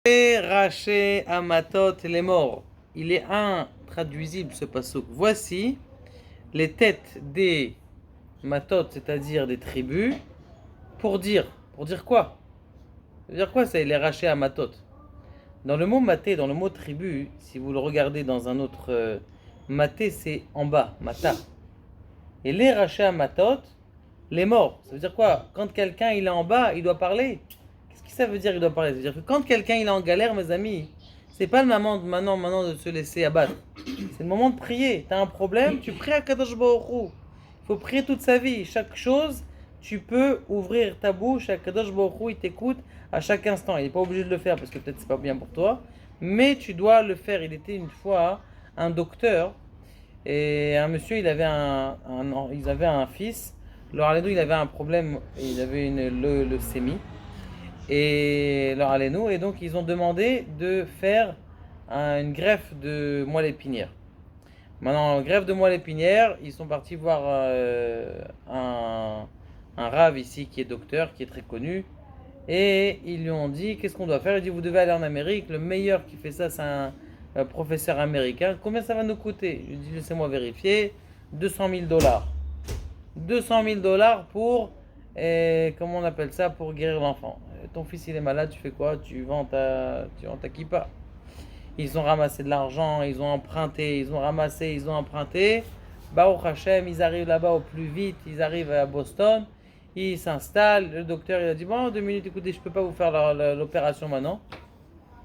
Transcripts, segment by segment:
Raché Amatot les morts. Il est intraduisible ce passouk. Voici les têtes des matot, c'est-à-dire des tribus, pour dire quoi? Ça veut dire quoi ça, les raché Amatot? Dans le mot maté, dans le mot tribu, si vous le regardez dans un autre maté, c'est en bas, mata. Et les raché Amatot, les morts. Ça veut dire quoi? Quand quelqu'un il est en bas, il doit parler. Qu'est-ce que ça veut dire il doit parler? Ça veut dire que quand quelqu'un il est en galère, mes amis, c'est pas le moment maintenant de se laisser abattre. C'est le moment de prier. T'as un problème, tu pries à Kadosh Baruch Hu. Il faut prier toute sa vie. Chaque chose, tu peux ouvrir ta bouche à Kadosh Baruch Hu, il t'écoute à chaque instant. Il n'est pas obligé de le faire parce que peut-être c'est pas bien pour toi, mais tu dois le faire. Il était une fois un docteur et un monsieur, ils avaient un fils. Alors Alénou, il avait un problème, il avait une leucémie. Et alors Alénou, et donc ils ont demandé de faire une greffe de moelle épinière. Maintenant, greffe de moelle épinière, ils sont partis voir un rave ici qui est docteur, qui est très connu. Et ils lui ont dit, qu'est-ce qu'on doit faire? Il dit, vous devez aller en Amérique. Le meilleur qui fait ça, c'est un professeur américain. Combien ça va nous coûter? Je lui dis, laissez-moi vérifier. 200 000 dollars. 200 000 dollars pour, comment on appelle ça, pour guérir l'enfant. Ton fils il est malade, tu fais quoi? Tu vends ta kippa. Ils ont ramassé de l'argent, ils ont emprunté, ils ont ramassé, ils ont emprunté. Baruch Hashem, ils arrivent là-bas au plus vite, ils arrivent à Boston, ils s'installent. Le docteur il a dit bon, 2 minutes, écoutez, je peux pas vous faire l'opération maintenant.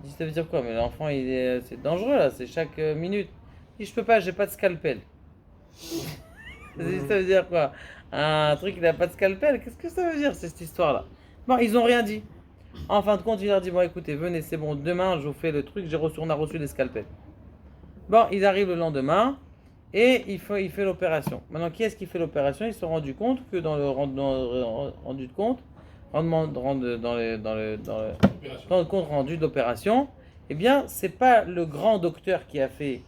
Il dit ça veut dire quoi? Mais l'enfant c'est dangereux là, c'est chaque minute. Il dit je peux pas, j'ai pas de scalpel. Ça veut dire quoi? Un truc, il n'a pas de scalpel? Qu'est-ce que ça veut dire, cette histoire-là? Bon, ils ont rien dit. En fin de compte, il leur dit, bon, écoutez, venez, c'est bon, demain, je vous fais le truc, on a reçu des scalpels. Bon, ils arrivent le lendemain, et il fait l'opération. Maintenant, qui est-ce qui fait l'opération? Ils se sont rendus compte que dans le compte rendu de l'opération, eh bien, c'est pas le grand docteur qui a fait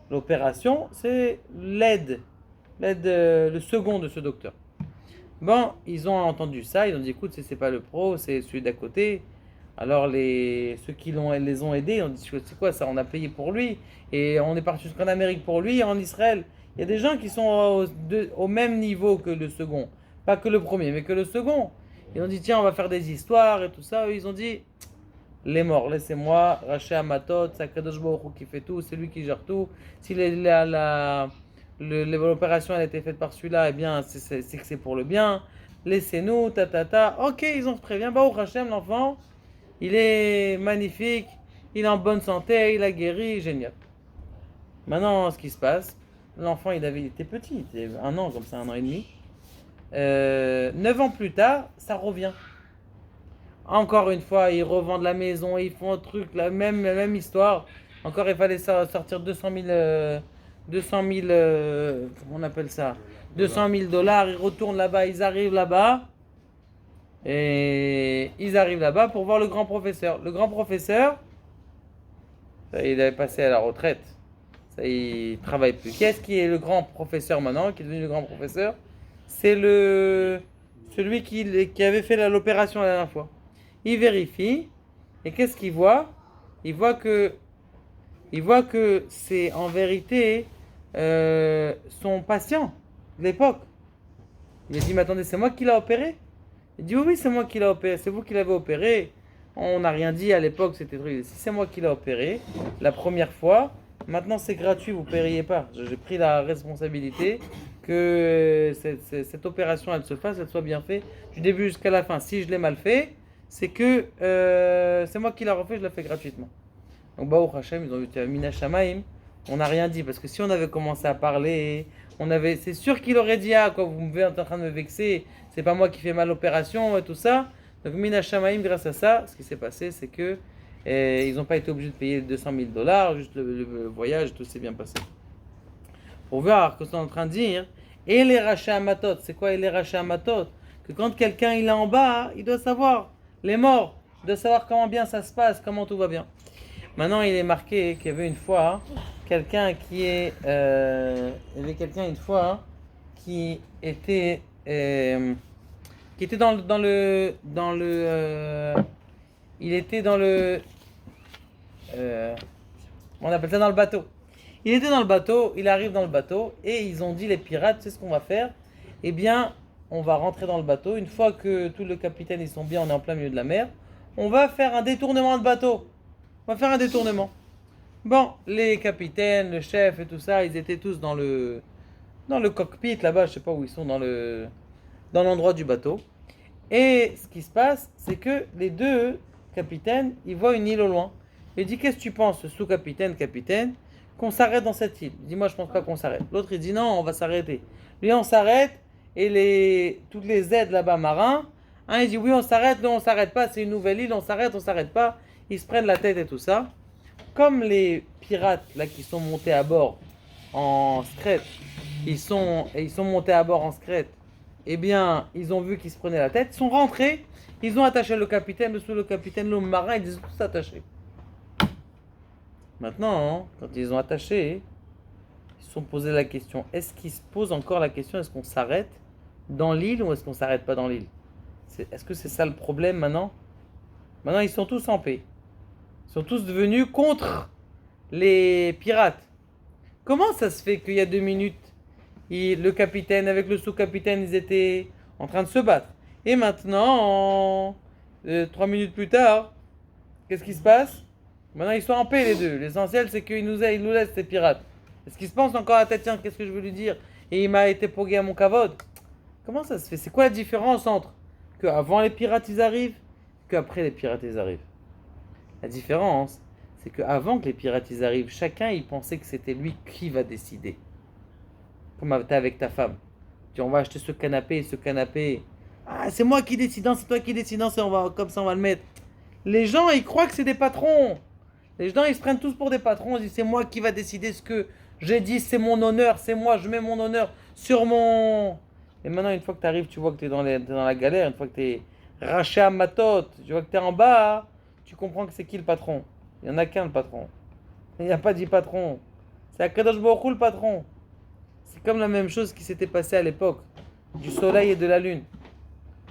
l'opération, c'est le second de ce docteur. Bon, ils ont entendu ça, ils ont dit écoute, c'est pas le pro, c'est celui d'à côté. Alors ceux qui les ont aidés, on dit c'est quoi ça, on a payé pour lui et on est parti jusqu'en Amérique pour lui, en Israël. Il y a des gens qui sont au même niveau que le second, pas que le premier, mais que le second. Ils ont dit tiens, on va faire des histoires et tout ça. Ils ont dit les morts, laissez-moi, Raché Amatot, c'est Kadosh Baruch Hu qui fait tout, c'est lui qui gère tout. Si l'opération elle a été faite par celui-là, eh bien c'est que c'est pour le bien. Laissez-nous, Ok, ils ont prévenu. Baruch Hashem, l'enfant, il est magnifique, il est en bonne santé, il a guéri, génial. Maintenant, ce qui se passe, l'enfant il était petit, il était 1 an comme ça, 1 an et demi. 9 ans plus tard, ça revient. Encore une fois, ils revendent la maison, ils font un truc, la même histoire. Encore, il fallait sortir 200 000, comment on appelle ça? 200 000 dollars. Ils retournent là-bas, ils arrivent là-bas. Et ils arrivent là-bas pour voir le grand professeur. Le grand professeur, ça, il avait passé à la retraite. Ça, il travaille plus. Qu'est-ce qui est le grand professeur maintenant, qui est devenu le grand professeur? C'est celui qui avait fait l'opération la dernière fois. Il vérifie, et qu'est-ce qu'il voit? Il voit que c'est en vérité son patient de l'époque. Il a dit mais attendez, c'est moi qui l'ai opéré? Il dit oui, c'est moi qui l'ai opéré, c'est vous qui l'avez opéré. On n'a rien dit à l'époque, c'était truc. Si c'est moi qui l'ai opéré la première fois, maintenant c'est gratuit, vous ne paieriez pas. J'ai pris la responsabilité que cette opération elle se fasse, elle soit bien faite du début jusqu'à la fin. Si je l'ai mal fait, c'est que c'est moi qui l'a refait, je l'ai fait gratuitement. Donc Baruch Hashem, ils ont eu Mina Shamaim, on n'a rien dit, parce que si on avait commencé à parler, c'est sûr qu'il aurait dit ah quoi, vous êtes en train de me vexer, c'est pas moi qui fais mal l'opération et tout ça. Donc Mina Shamaim, grâce à ça, ce qui s'est passé, c'est que ils n'ont pas été obligés de payer 200 000 dollars, juste le voyage, tout s'est bien passé. Pour voir ce qu'on est en train de dire, et les rachats à matot, c'est quoi les rachats à matot? Que quand quelqu'un il est en bas, il doit savoir les morts, il doit savoir comment bien ça se passe, comment tout va bien. Maintenant, il est marqué qu'il y avait une fois quelqu'un qui est, il y avait quelqu'un une fois qui était dans le il était dans le on appelle ça dans le bateau. Il était dans le bateau, il arrive dans le bateau et ils ont dit les pirates, c'est ce qu'on va faire. Eh bien, on va rentrer dans le bateau. Une fois que tous les capitaines ils sont bien, on est en plein milieu de la mer. On va faire un détournement de bateau. On va faire un détournement. Bon, les capitaines, le chef et tout ça, ils étaient tous dans le cockpit là-bas, je sais pas où ils sont dans l'endroit du bateau. Et ce qui se passe, c'est que les deux capitaines, ils voient une île au loin. Il dit, qu'est-ce que tu penses, sous-capitaine, capitaine, qu'on s'arrête dans cette île? Il dit, moi je pense pas qu'on s'arrête. L'autre il dit, non, on va s'arrêter. Lui on s'arrête, et toutes les aides là-bas marins, il dit, oui on s'arrête, non on s'arrête pas, c'est une nouvelle île, on s'arrête pas. Ils se prennent la tête et tout ça. Comme les pirates là qui sont montés à bord en secrète, ils sont montés à bord en secrète, eh bien, ils ont vu qu'ils se prenaient la tête, ils sont rentrés, ils ont attaché le capitaine, le sous-capitaine, l'homme marin, ils les ont tous attachés. Maintenant, quand ils ont attaché, ils se sont posé la question, est-ce qu'ils se posent encore la question, est-ce qu'on s'arrête dans l'île ou est-ce qu'on s'arrête pas dans l'île? Est-ce que c'est ça le problème maintenant? Maintenant, ils sont tous en paix. Ils sont tous devenus contre les pirates. Comment ça se fait qu'il y a 2 minutes, le capitaine avec le sous-capitaine, ils étaient en train de se battre. Et maintenant, 3 minutes plus tard, qu'est-ce qui se passe? Maintenant, ils sont en paix les deux. L'essentiel, c'est qu'ils nous laissent, ces pirates. Est-ce qu'ils se pensent encore à tête, tiens, qu'est-ce que je veux lui dire? Et il m'a été pogué à mon kavod. Comment ça se fait? C'est quoi la différence entre qu'avant les pirates, ils arrivent, qu'après les pirates, ils arrivent? La différence, c'est qu'avant que les pirates, ils arrivent, chacun, il pensait que c'était lui qui va décider. Comme t'es avec ta femme. Tu dis, on va acheter ce canapé et ce canapé. Ah, c'est moi qui décide, c'est toi qui décide, comme ça on va le mettre. Les gens, ils croient que c'est des patrons. Les gens, ils se prennent tous pour des patrons. Ils disent, c'est moi qui va décider ce que j'ai dit, c'est mon honneur, c'est moi, je mets mon honneur sur mon... Et maintenant, une fois que tu arrives, tu vois que tu es dans la galère, une fois que tu es raché à matot, tu vois que tu es en bas, tu comprends que c'est qui le patron. Il n'y en a qu'un, le patron. Il n'y a pas 10 patrons. C'est Akadosh Baruch Hu, le patron. C'est comme la même chose qui s'était passé à l'époque du soleil et de la lune.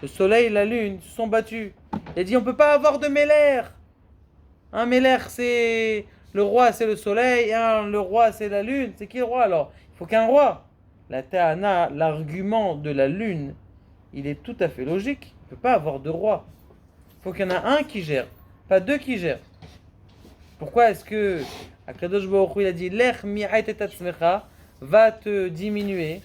Le soleil et la lune se sont battus. Il a dit, on ne peut pas avoir de Méler. Un Méler, c'est... Le roi, c'est le soleil. Le roi, c'est la lune. C'est qui le roi alors? Il faut qu'un roi. La Ta'ana, l'argument de la lune, il est tout à fait logique. Il ne peut pas avoir de roi. Il faut qu'il y en a un qui gère, pas deux qui gèrent. Pourquoi est-ce que Akadosh Baruch Hu, il a dit Lech mi'ait et tatzmecha, va te diminuer?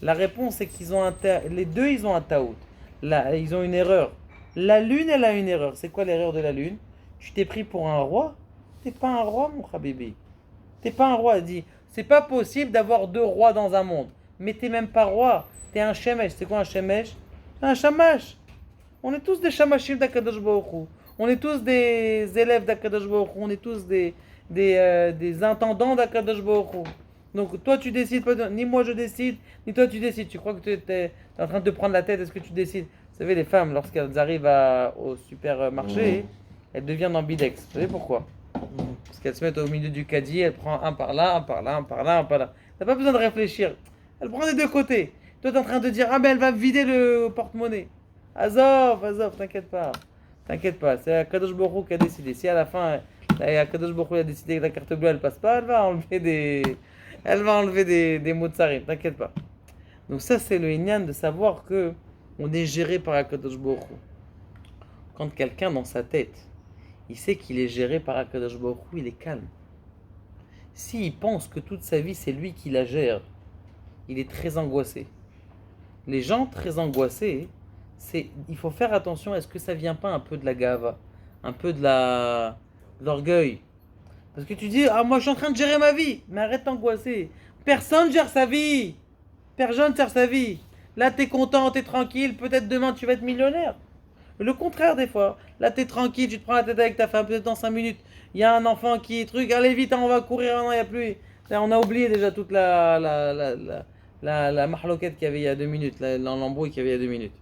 La réponse est qu'ils ont les deux, ils ont un taout. Là, ils ont une erreur. La lune, elle a une erreur. C'est quoi l'erreur de la lune? Tu t'es pris pour un roi? T'es pas un roi, mon habibi. T'es pas un roi. Elle dit, c'est pas possible d'avoir deux rois dans un monde. Mais t'es même pas roi. T'es un shemesh. C'est quoi un shemesh? Un shamash. On est tous des shamashim d'Akadosh Baruch Hu. On est tous des élèves d'Akadosh Baruch Hu. On est tous des intendants d'Akadosh Baruch Hu. Donc toi tu décides pas, ni moi je décide, ni toi tu décides. Tu crois que tu es en train de te prendre la tête, est-ce que tu décides? Vous savez, les femmes, lorsqu'elles arrivent au supermarché, elles deviennent ambidex. Vous savez pourquoi? Parce qu'elles se mettent au milieu du caddie, elles prennent un par là, un par là, un par là, un par là. T'as pas besoin de réfléchir. Elle prend des deux côtés. Toi t'es en train de dire, ah ben elle va vider le porte-monnaie. Azov, t'inquiète pas. T'inquiète pas, c'est Akadosh Baruch Hu qui a décidé. Si à la fin, Akadosh Baruch Hu a décidé que la carte bleue elle passe pas, elle va enlever des mots de sarim, t'inquiète pas. Donc ça c'est le inyan de savoir que on est géré par Akadosh Baruch Hu. Quand quelqu'un dans sa tête, il sait qu'il est géré par Akadosh Baruch Hu, il est calme. S'il pense que toute sa vie c'est lui qui la gère, il est très angoissé. Les gens très angoissés, il faut faire attention, est-ce que ça vient pas un peu de la gava, un peu de l'orgueil? Parce que tu dis, ah moi je suis en train de gérer ma vie, mais arrête d'angoisser. Personne gère sa vie. Personne gère sa vie. Là t'es content, t'es tranquille, peut-être demain tu vas être millionnaire. Le contraire des fois. Là t'es tranquille, tu te prends la tête avec ta femme, peut-être dans 5 minutes. Il y a un enfant qui truc, allez vite, on va courir, non il n'y a plus. Là, on a oublié déjà toute la mahloquette qu'il y avait il y a 2 minutes, l'embrouille qu'il y avait il y a 2 minutes.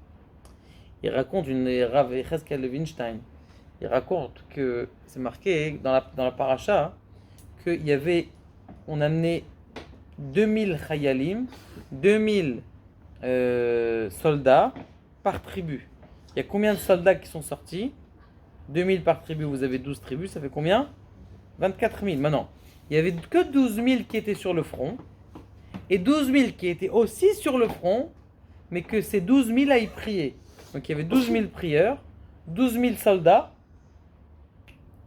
Il raconte Rav Yecheskel Levinstein. Il raconte que c'est marqué dans la paracha qu'il y avait, on amenait 2000 chayalim, 2000 soldats par tribu. Il y a combien de soldats qui sont sortis? 2000 par tribu, vous avez 12 tribus, ça fait combien? 24 000. Maintenant, il n'y avait que 12 000 qui étaient sur le front, et 12 000 qui étaient aussi sur le front, mais que ces 12 000 à y prier. Donc il y avait 12 000 prieurs, 12 000 soldats,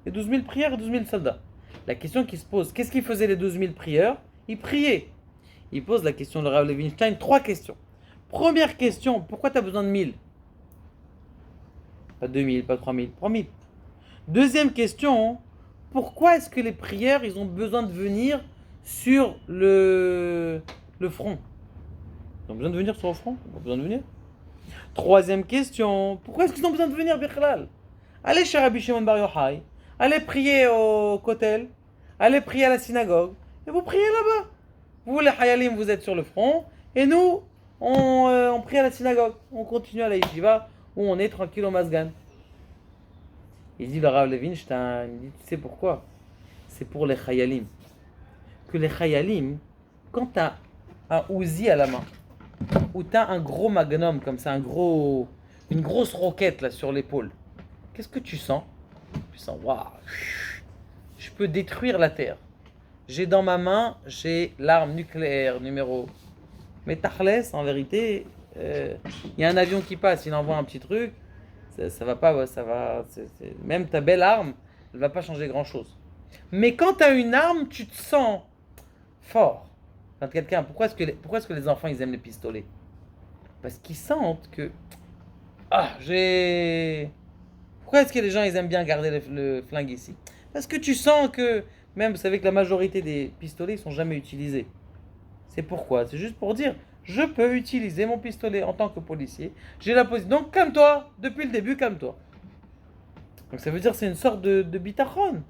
et 12 000 prieurs et 12 000 soldats. La question qui se pose, qu'est-ce qu'ils faisaient les 12 000 prieurs? Ils priaient. Il pose la question, le Rav Levinstein, 3 questions. Première question, pourquoi tu as besoin de 1000? Pas 2000, pas 3000, 3000. Deuxième question, pourquoi est-ce que les prières, ils ont besoin de venir sur le front? Ils ont besoin de venir sur le front? Ils ont besoin de venir. Troisième question, pourquoi est-ce qu'ils ont besoin de venir, Bichlal? Allez chez Rabbi Shimon Bar Yochai, allez prier au Kotel, allez prier à la synagogue, et vous priez là-bas. Vous, les Hayalim, vous êtes sur le front, et nous, on prie à la synagogue. On continue à la yeshiva, où on est tranquille au Masgan. Il dit le Rav Levinstein, il dit, tu sais pourquoi? C'est pour les Chayalim. Que les Chayalim, quand tu as un Uzi à la main, ou tu as un gros magnum comme ça, une grosse roquette là sur l'épaule, qu'est-ce que tu sens? Tu sens, waouh, je peux détruire la terre. J'ai dans ma main, j'ai l'arme nucléaire numéro. Mais Tachles, en vérité, il y a un avion qui passe, il envoie un petit truc. Ça va pas, ça va. Même ta belle arme, elle va pas changer grand chose. Mais quand tu as une arme, tu te sens fort. Quand quelqu'un, pourquoi est-ce que les enfants ils aiment les pistolets? Parce qu'ils sentent que j'ai. Pourquoi est-ce que les gens ils aiment bien garder le flingue ici? Parce que tu sens que même vous savez que la majorité des pistolets ils sont jamais utilisés. C'est pourquoi? C'est juste pour dire je peux utiliser mon pistolet en tant que policier. J'ai la position. Donc calme-toi. Depuis le début, calme-toi. Donc ça veut dire que c'est une sorte de bitachon.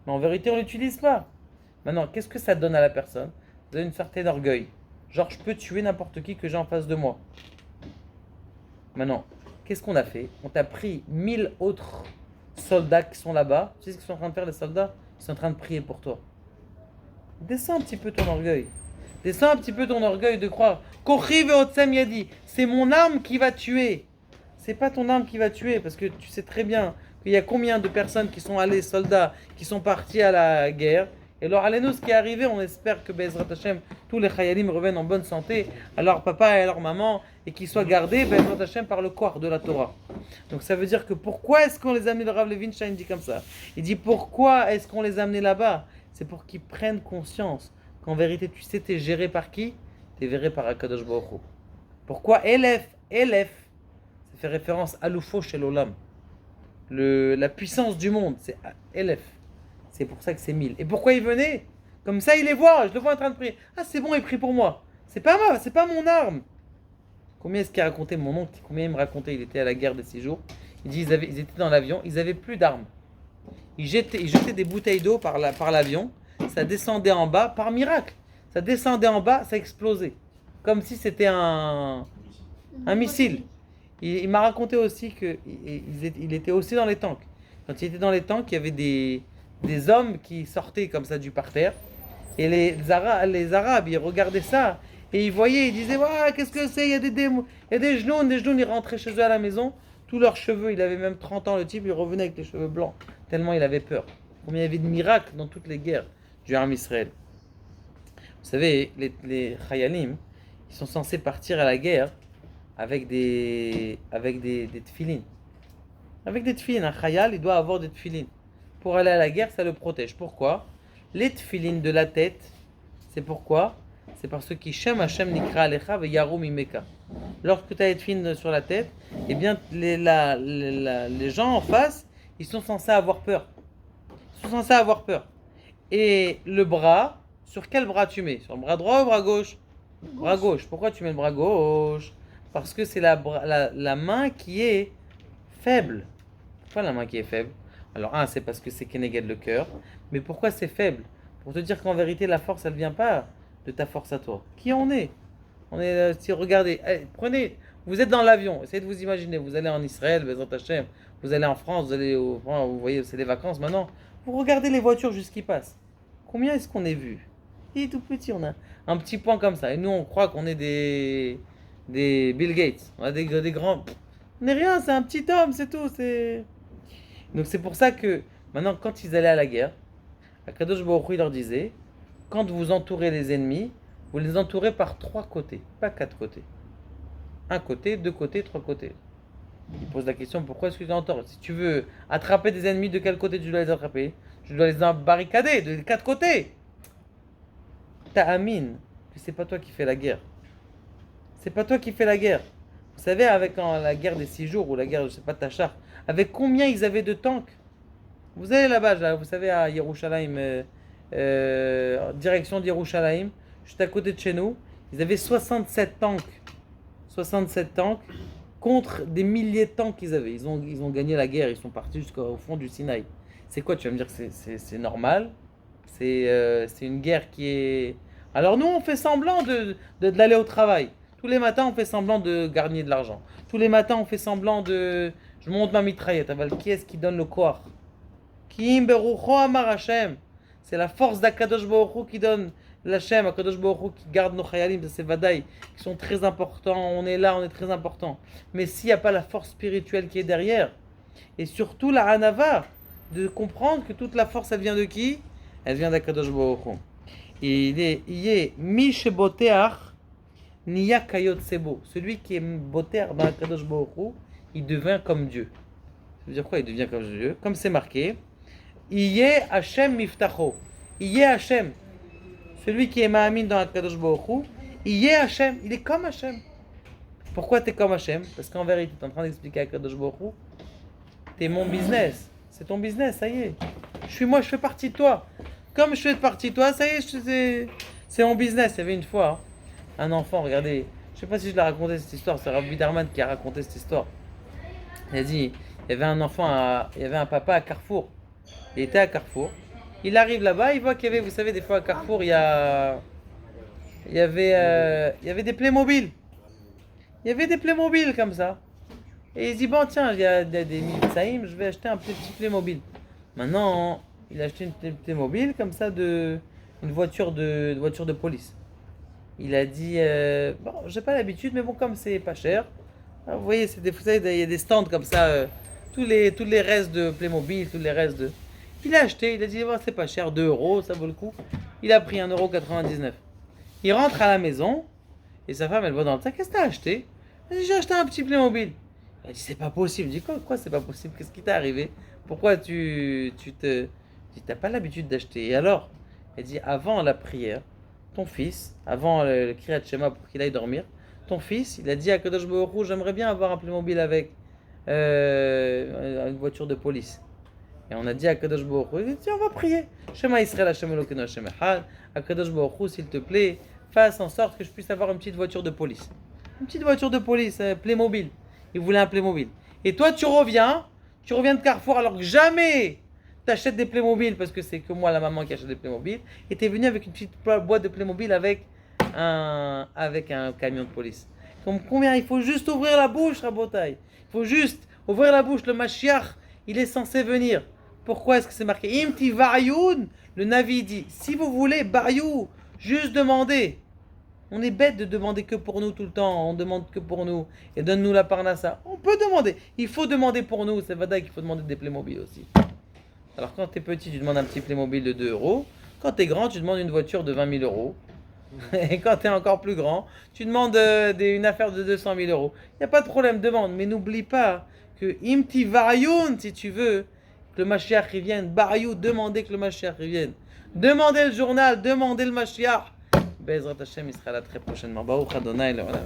Mais en vérité, on ne l'utilise pas. Maintenant, qu'est-ce que ça donne à la personne? Ça donne une certaine orgueil. Genre, je peux tuer n'importe qui que j'ai en face de moi. Maintenant, qu'est-ce qu'on a fait? On t'a pris 1000 autres soldats qui sont là-bas. Tu sais ce qu'ils sont en train de faire, les soldats? Ils sont en train de prier pour toi. Descends un petit peu ton orgueil. Descends un petit peu ton orgueil de croire Kochi ve'otsem yadi, c'est mon arme qui va tuer. C'est pas ton arme qui va tuer, parce que tu sais très bien qu'il y a combien de personnes qui sont allées, soldats, qui sont partis à la guerre. Et alors, allez-nous, ce qui est arrivé, on espère que Bezrat Hashem, tous les Chayalim reviennent en bonne santé, à leur papa et à leur maman, et qu'ils soient gardés, Bezrat Hashem, par le corps de la Torah. Donc ça veut dire que pourquoi est-ce qu'on les a amenés, le Rav Levinstein dit comme ça. Il dit pourquoi est-ce qu'on les a amenés là-bas? C'est pour qu'ils prennent conscience qu'en vérité, tu sais, t'es géré par qui? T'es géré par Akadosh Baruch Hu. Pourquoi Elef, ça fait référence à l'Ufo chez l'Olam. La puissance du monde, c'est Elef. C'est pour ça que c'est 1000. Et pourquoi il venait? Comme ça, il les voit, je le vois en train de prier. Ah, c'est bon, il prie pour moi. C'est pas moi, c'est pas mon arme. Combien est-ce qu'il a raconté mon oncle? Combien il me racontait? Il était à la guerre des 6 jours. Il dit ils étaient dans l'avion, ils avaient plus d'armes. Ils jetaient des bouteilles d'eau par l'avion. Ça descendait en bas par miracle. Ça descendait en bas, ça explosait. Comme si c'était un missile. Il m'a raconté aussi qu'il était aussi dans les tanks. Quand il était dans les tanks, il y avait des hommes qui sortaient comme ça du parterre. Et les Arabes, ils regardaient ça. Et ils voyaient, ils disaient, ouais, qu'est-ce que c'est? Il y a des genoux, ils rentraient chez eux à la maison. Tous leurs cheveux, il avait même 30 ans, le type, il revenait avec les cheveux blancs. Tellement il avait peur. Combien il y avait de miracles dans toutes les guerres du Arme Israël. Vous savez, les Chayalim, ils sont censés partir à la guerre avec des tefilines. Avec des tefilines. Un Chayal, il doit avoir des tefilines. Pour aller à la guerre, ça le protège. Pourquoi? Les tefilines de la tête, c'est pourquoi? C'est parce que Shem Hashem Nikra Alecha ve Yarum Imeka. Lorsque tu as les tefilines sur la tête, eh bien, les gens en face, ils sont censés avoir peur. Ils sont censés avoir peur. Et le bras, sur quel bras tu mets? Sur le bras droit ou le bras gauche? Bras gauche. Pourquoi tu mets le bras gauche? Parce que c'est la main qui est faible. Pourquoi la main qui est faible? Alors, c'est parce que c'est Keneged le cœur. Mais pourquoi c'est faible? Pour te dire qu'en vérité, la force, elle ne vient pas de ta force à toi. Qui on est? Si regardez, prenez, vous êtes dans l'avion, essayez de vous imaginer, vous allez en Israël, Bezrat Hashem, vous allez en France, vous voyez, c'est les vacances maintenant. Vous regardez les voitures jusqu'y passent. Combien est-ce qu'on est vu? Il est tout petit, on a un petit point comme ça. Et nous, on croit qu'on est des Bill Gates. On a des grands. On n'est rien, c'est un petit homme, c'est tout. Donc c'est pour ça que maintenant, quand ils allaient à la guerre, Akadosh Baruch Hu, il leur disait, quand vous entourez les ennemis, vous les entourez par 3 côtés, pas 4 côtés. Un côté, 2 côtés, 3 côtés. Il pose la question, pourquoi est-ce que tu entoures? Si tu veux attraper des ennemis, de quel côté tu dois les attraper? Tu dois les barricader de 4 côtés. Ta'amine que c'est pas toi qui fais la guerre. C'est pas toi qui fais la guerre. Vous savez, avec la guerre des 6 jours ou la guerre, je sais pas, Tachar, avec combien ils avaient de tanks? Vous allez là-bas, là, vous savez, à Yerushalayim, direction d'Yerushalayim, juste à côté de chez nous, ils avaient 67 tanks. 67 tanks contre des milliers de tanks qu'ils avaient. Ils ont gagné la guerre, ils sont partis jusqu'au fond du Sinaï. C'est quoi? Tu vas me dire que c'est normal? C'est une guerre qui est... Alors nous, on fait semblant d'aller au travail. Tous les matins, on fait semblant de gagner de l'argent. Tous les matins, on fait semblant de... Je monte ma mitraillette. Qui est-ce qui donne le corps? Kim berucho amar Hashem. C'est la force d'Akadosh Baruch Hu qui donne l'Hashem, Akadosh Baruch Hu qui garde nos chayalim, c'est vadaï, qui sont très importants. On est là, on est très important. Mais s'il n'y a pas la force spirituelle qui est derrière, et surtout la hanava, de comprendre que toute la force, elle vient de qui? Elle vient d'Akadosh Baruch Hu. Et il est Misheboteach Niya Kayot Sebo. Celui qui est boteach dans Akadosh Baruch Hu, il devient comme Dieu. Ça veut dire quoi? Il devient comme Dieu. Comme c'est marqué, Iye Hashem Miftacho. Iye Hashem. Celui qui est Ma'amin dans Akadosh Baruch Hu, Iye Hashem. Il est comme Hashem. Pourquoi tu es comme Hashem? Parce qu'en vérité, tu es en train d'expliquer à Akadosh Baruch Hu, tu es mon business. C'est ton business, ça y est. Moi, je fais partie de toi. Comme je fais partie de toi, ça y est, c'est mon business. Il y avait une fois un enfant, regardez, je ne sais pas si je l'ai raconté cette histoire, c'est Rav Biderman qui a raconté cette histoire. Il a dit, il y avait un enfant, il y avait un papa à Carrefour. Il était à Carrefour. Il arrive là-bas, il voit qu'il y avait, vous savez, des fois à Carrefour, il y avait des Playmobil. Il y avait des Playmobil comme ça. Et il dit, bon tiens, il y a des Mibtsaïm, je vais acheter un petit Playmobil. Maintenant, il a acheté une Playmobil comme ça, une voiture de police. Il a dit, bon, j'ai pas l'habitude, mais bon, comme c'est pas cher. Alors, vous voyez, vous savez, il y a des stands comme ça, tous les restes de Playmobil, tous les restes de... Il a acheté, il a dit, bon, c'est pas cher, 2 euros, ça vaut le coup. Il a pris 1,99 €. Il rentre à la maison, et sa femme, elle va dans le sac, qu'est-ce que t'as acheté? Il dit, j'ai acheté un petit Playmobil. Elle dit, c'est pas possible. Il dit, quoi c'est pas possible? Qu'est-ce qui t'est arrivé? Pourquoi t'as pas l'habitude d'acheter? Et alors? Elle dit, avant la prière, ton fils, avant le Kriyat Shema pour qu'il aille dormir, ton fils, il a dit à Kadosh Baruch Hu, j'aimerais bien avoir un Playmobil avec une voiture de police. Et on a dit à Kadosh Baruch Hu, il dit, on va prier. Shema Yisrael Hashem Elokeinu Hashem Echad. À Kadosh Baruch Hu, s'il te plaît, fasse en sorte que je puisse avoir une petite voiture de police. Une petite voiture de police, Playmobil. Il voulait un Playmobil. Et toi, tu reviens de Carrefour alors que jamais t'achètes des Playmobil parce que c'est que moi, la maman, qui achète des Playmobil. Et t'es venu avec une petite boîte de Playmobil avec un camion de police. Comme combien? Il faut juste ouvrir la bouche, Rabotai. Il faut juste ouvrir la bouche. Le Mashiach, il est censé venir. Pourquoi est-ce que c'est marqué? Imti Varioun, le Navi dit, si vous voulez, Bariou, juste demandez. On est bête de demander que pour nous tout le temps. On demande que pour nous. Et donne-nous la parnassa. On peut demander. Il faut demander pour nous. C'est vrai qu'il faut demander des Playmobil aussi. Alors quand t'es petit, tu demandes un petit Playmobil de 2 euros. Quand t'es grand, tu demandes une voiture de 20 000 euros. Et quand t'es encore plus grand, tu demandes une affaire de 200 000 euros. Il n'y a pas de problème, demande. Mais n'oublie pas que Imti Varioun, si tu veux, que le Mashiach revienne. Bariou, demandez que le Mashiach revienne. Demandez le journal, demandez le Mashiach. Bezrat Hashem, il sera là très prochainement. Baruch Adonai, le Olam.